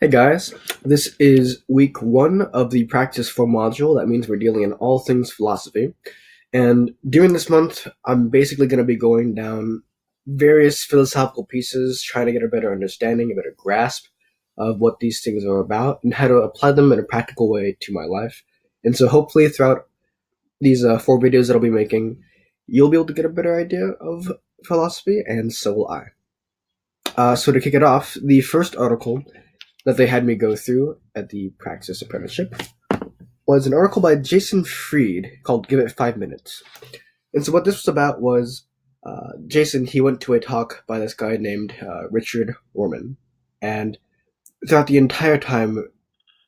Hey guys, this is week one of the Practice for module. That means we're dealing in all things philosophy. And during this month, I'm basically going to be going down various philosophical pieces, trying to get a better understanding, a better grasp of what these things are about and how to apply them in a practical way to my life. And so hopefully throughout these four videos that I'll be making, you'll be able to get a better idea of philosophy, and so will I. So to kick it off, the first article that they had me go through at the Praxis apprenticeship was an article by Jason Fried called Give It 5 Minutes. And so what this was about was Jason, he went to a talk by this guy named Richard Orman. And throughout the entire time,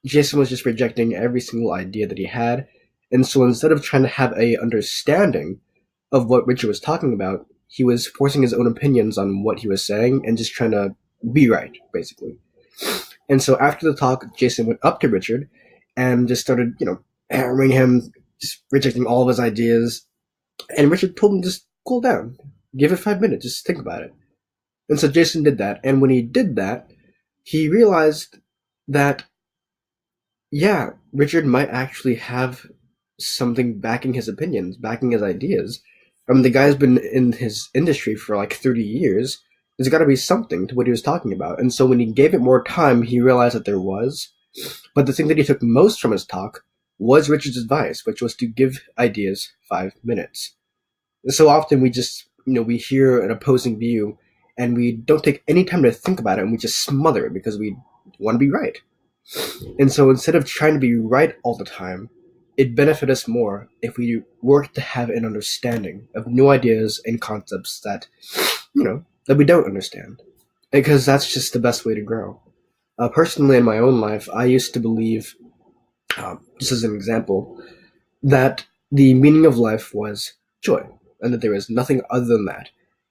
Jason was just rejecting every single idea that he had. And so instead of trying to have a understanding of what Richard was talking about, he was forcing his own opinions on what he was saying and just trying to be right, basically. And so after the talk, Jason went up to Richard and just started, hammering him, just rejecting all of his ideas. And Richard told him, just cool down, give it 5 minutes, just think about it. And so Jason did that. And when he did that, he realized that, yeah, Richard might actually have something backing his opinions, backing his ideas. The guy's been in his industry for like 30 years. There's got to be something to what he was talking about. And so when he gave it more time, he realized that there was. But the thing that he took most from his talk was Richard's advice, which was to give ideas 5 minutes. So often we just, we hear an opposing view and we don't take any time to think about it, and we just smother it because we want to be right. And so instead of trying to be right all the time, it'd benefit us more if we work to have an understanding of new ideas and concepts that, that we don't understand. Because that's just the best way to grow. Personally, in my own life, I used to believe, just as an example, that the meaning of life was joy, and that there was nothing other than that.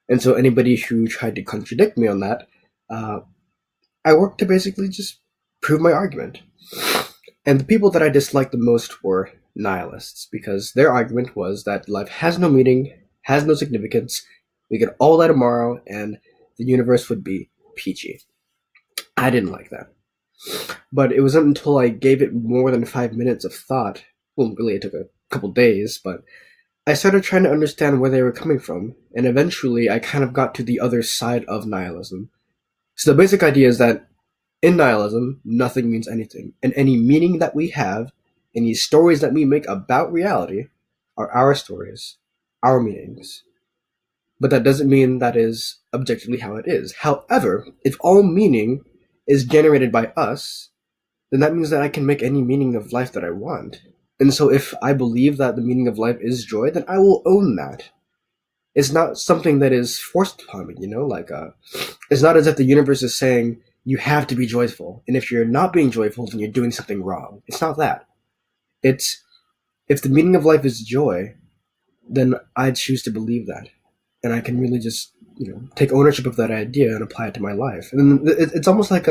And so anybody who tried to contradict me on that, I worked to basically just prove my argument. And the people that I disliked the most were nihilists, because their argument was that life has no meaning, has no significance, we could all die tomorrow, and the universe would be peachy. I didn't like that. But it wasn't until I gave it more than 5 minutes of thought, well, really it took a couple days, but I started trying to understand where they were coming from, and eventually I kind of got to the other side of nihilism. So the basic idea is that in nihilism, nothing means anything, and any meaning that we have, any stories that we make about reality, are our stories, our meanings. But that doesn't mean that is objectively how it is. However, if all meaning is generated by us, then that means that I can make any meaning of life that I want. And so if I believe that the meaning of life is joy, then I will own that. It's not something that is forced upon me, it's not as if the universe is saying, you have to be joyful, and if you're not being joyful, then you're doing something wrong. It's not that. It's, if the meaning of life is joy, then I choose to believe that. And I can really just, take ownership of that idea and apply it to my life. And it's almost like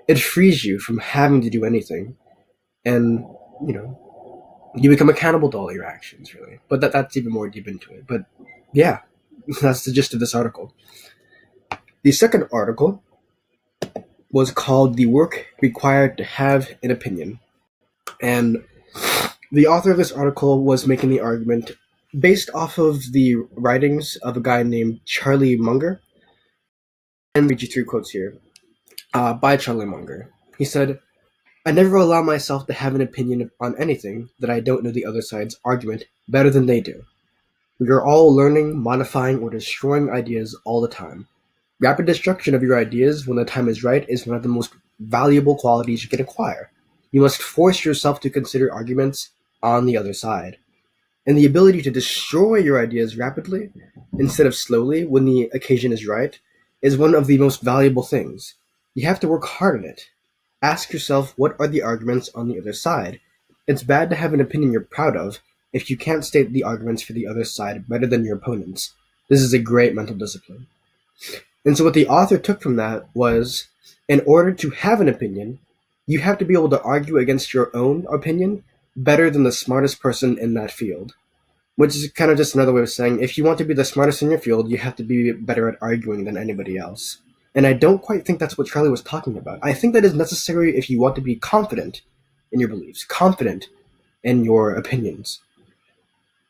it frees you from having to do anything. And, you become accountable to all your actions, really. But that's even more deep into it. But yeah, that's the gist of this article. The second article was called The Work Required to Have an Opinion. And the author of this article was making the argument based off of the writings of a guy named Charlie Munger. And I'll read you 3 quotes here by Charlie Munger. He said, "I never allow myself to have an opinion on anything that I don't know the other side's argument better than they do. We are all learning, modifying, or destroying ideas all the time. Rapid destruction of your ideas when the time is right is one of the most valuable qualities you can acquire. You must force yourself to consider arguments on the other side. And the ability to destroy your ideas rapidly, instead of slowly when the occasion is right, is one of the most valuable things. You have to work hard on it. Ask yourself, what are the arguments on the other side? It's bad to have an opinion you're proud of if you can't state the arguments for the other side better than your opponents. This is a great mental discipline." And so what the author took from that was, in order to have an opinion, you have to be able to argue against your own opinion better than the smartest person in that field. Which is kind of just another way of saying, if you want to be the smartest in your field, you have to be better at arguing than anybody else. And I don't quite think that's what Charlie was talking about. I think that is necessary if you want to be confident in your beliefs, confident in your opinions.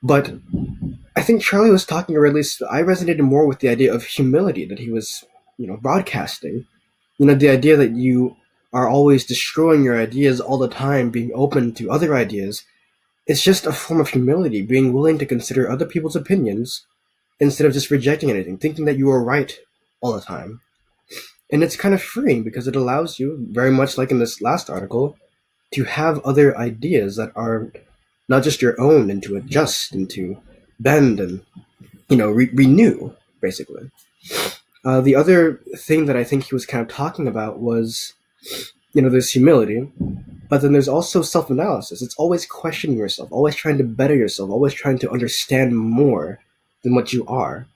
But I think Charlie was talking, or at least I resonated more with the idea of humility that he was, broadcasting. The idea that you are always destroying your ideas all the time, being open to other ideas. It's just a form of humility, being willing to consider other people's opinions instead of just rejecting anything, thinking that you are right all the time. And it's kind of freeing because it allows you, very much like in this last article, to have other ideas that are not just your own and to adjust and to bend and, renew, basically. The other thing that I think he was kind of talking about was, there's humility, but then there's also self-analysis. It's always questioning yourself, always trying to better yourself, always trying to understand more than what you are.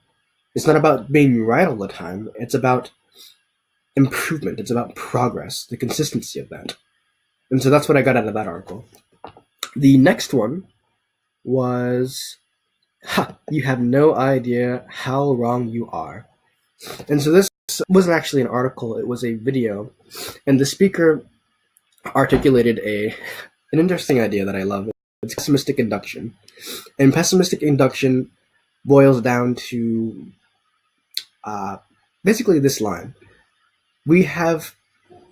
It's not about being right all the time. It's about improvement. It's about progress, the consistency of that. And so that's what I got out of that article. The next one was, you have no idea how wrong you are. And so this wasn't actually an article, it was a video. And the speaker articulated an interesting idea that I love. It's pessimistic induction. And pessimistic induction boils down to basically this line.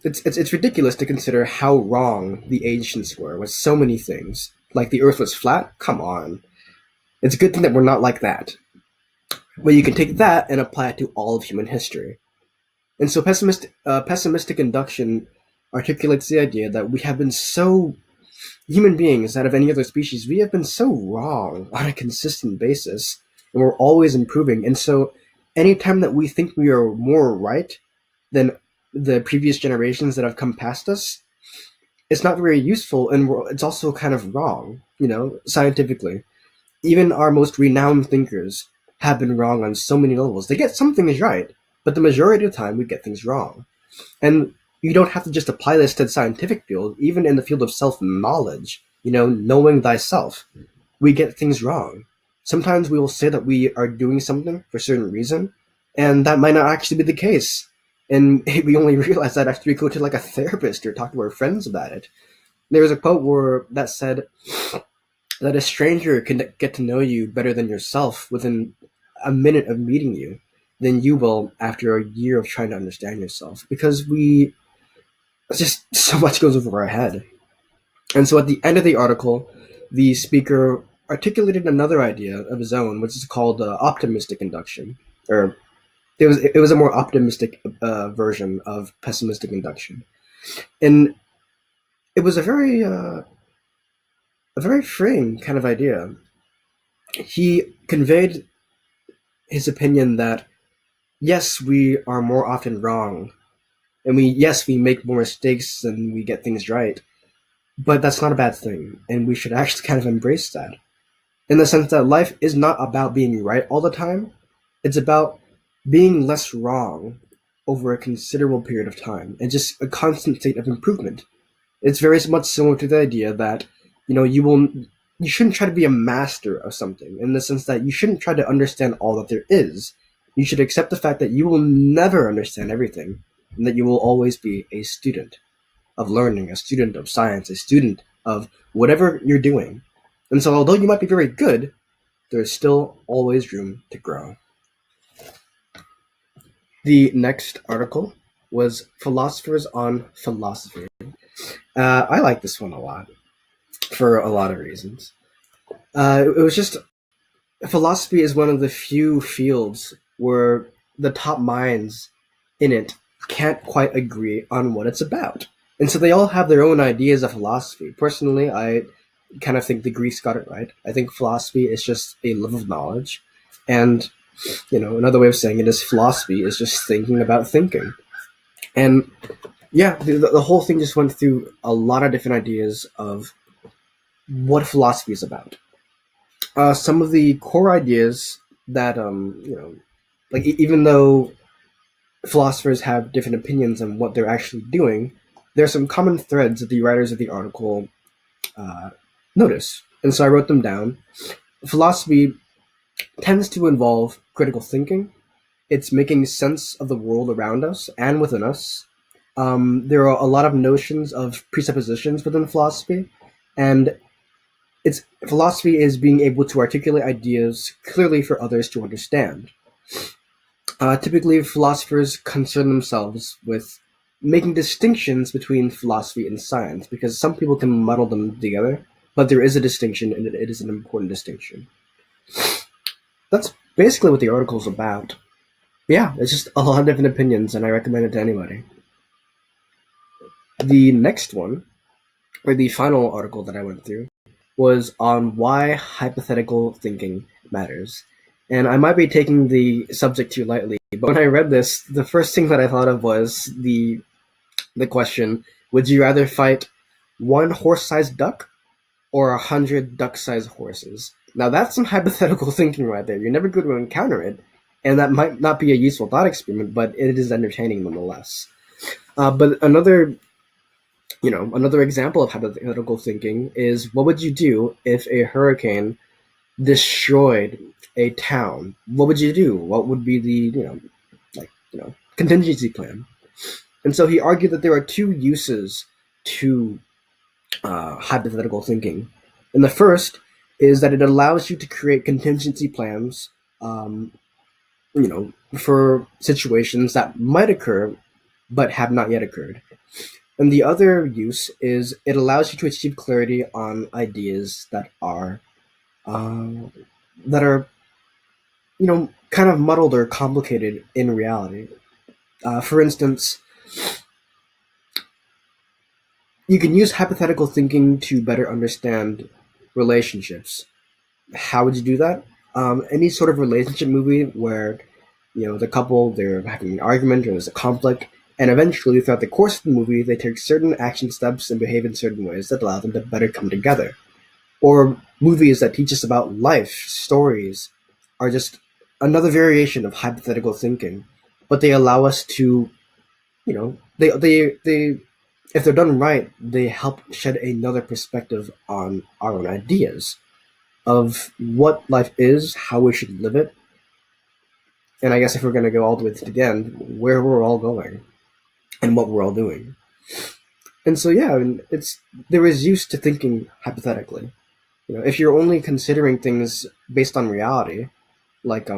It's ridiculous to consider how wrong the ancients were with so many things. Like the earth was flat? Come on. It's a good thing that we're not like that. But you can take that and apply it to all of human history. And so pessimistic induction articulates the idea that we have been human beings out of any other species, we have been so wrong on a consistent basis, and we're always improving. And so anytime that we think we are more right than the previous generations that have come past us, it's not very useful, and it's also kind of wrong, scientifically. Even our most renowned thinkers have been wrong on so many levels. They get some things right, but the majority of the time we get things wrong. And you don't have to just apply this to the scientific field, even in the field of self-knowledge, knowing thyself. We get things wrong. Sometimes we will say that we are doing something for a certain reason, and that might not actually be the case. And we only realize that after we go to like a therapist or talk to our friends about it. There was a quote that said that a stranger can get to know you better than yourself within a minute of meeting you than you will after a year of trying to understand yourself, because just so much goes over our head. And so at the end of the article, the speaker articulated another idea of his own, which is called optimistic induction, or it was a more optimistic version of pessimistic induction, and it was a very freeing kind of idea. He conveyed his opinion that yes, we are more often wrong, and we make more mistakes and we get things right, but that's not a bad thing, and we should actually kind of embrace that, in the sense that life is not about being right all the time. It's about being less wrong over a considerable period of time, and just a constant state of improvement. It's very much similar to the idea that, you shouldn't try to be a master of something, in the sense that you shouldn't try to understand all that there is. You should accept the fact that you will never understand everything, and that you will always be a student of learning, a student of science, a student of whatever you're doing. And so although you might be very good, there's still always room to grow. The next article was Philosophers on Philosophy. I like this one a lot, for a lot of reasons. It was just, philosophy is one of the few fields where the top minds in it can't quite agree on what it's about. And so they all have their own ideas of philosophy. Personally, I kind of think the Greeks got it right. I think philosophy is just a love of knowledge. And, another way of saying it is philosophy is just thinking about thinking. And yeah, the whole thing just went through a lot of different ideas of what philosophy is about. Some of the core ideas that, like even though philosophers have different opinions on what they're actually doing, there are some common threads that the writers of the article notice. And so I wrote them down. Philosophy tends to involve critical thinking. it's making sense of the world around us and within us. There are a lot of notions of presuppositions within philosophy, and it's philosophy is being able to articulate ideas clearly for others to understand. Typically, philosophers concern themselves with making distinctions between philosophy and science because some people can muddle them together, but there is a distinction, and it is an important distinction. That's basically what the article is about. Yeah, it's just a lot of different opinions, and I recommend it to anybody. The next one, or the final article that I went through, was on why hypothetical thinking matters. And I might be taking the subject too lightly, but when I read this, the first thing that I thought of was the question: would you rather fight one horse-sized duck or 100 duck-sized horses? Now that's some hypothetical thinking right there. You're never going to encounter it, and that might not be a useful thought experiment, but it is entertaining nonetheless. But another example of hypothetical thinking is, what would you do if a hurricane destroyed a town? What would you do? What would be the contingency plan? And so he argued that there are two uses to hypothetical thinking. And the first is that it allows you to create contingency plans, for situations that might occur but have not yet occurred. And the other use is it allows you to achieve clarity on ideas that are kind of muddled or complicated in reality. For instance, you can use hypothetical thinking to better understand relationships. How would you do that? Any sort of relationship movie where the couple, they're having an argument or there's a conflict, and eventually throughout the course of the movie they take certain action steps and behave in certain ways that allow them to better come together. Or movies that teach us about life, stories, are just another variation of hypothetical thinking, but they allow us to, they if they're done right, they help shed another perspective on our own ideas of what life is, how we should live it, and I guess if we're going to go all the way to the end, where we're all going and what we're all doing. And so, yeah, I mean, there is use to thinking hypothetically. If you're only considering things based on reality, like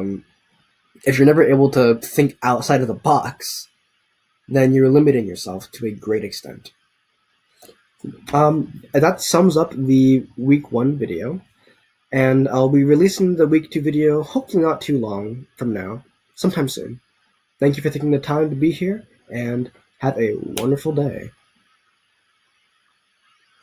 if you're never able to think outside of the box, then you're limiting yourself to a great extent. That sums up the week 1 video, and I'll be releasing the week 2 video hopefully not too long from now, sometime soon. Thank you for taking the time to be here, and have a wonderful day.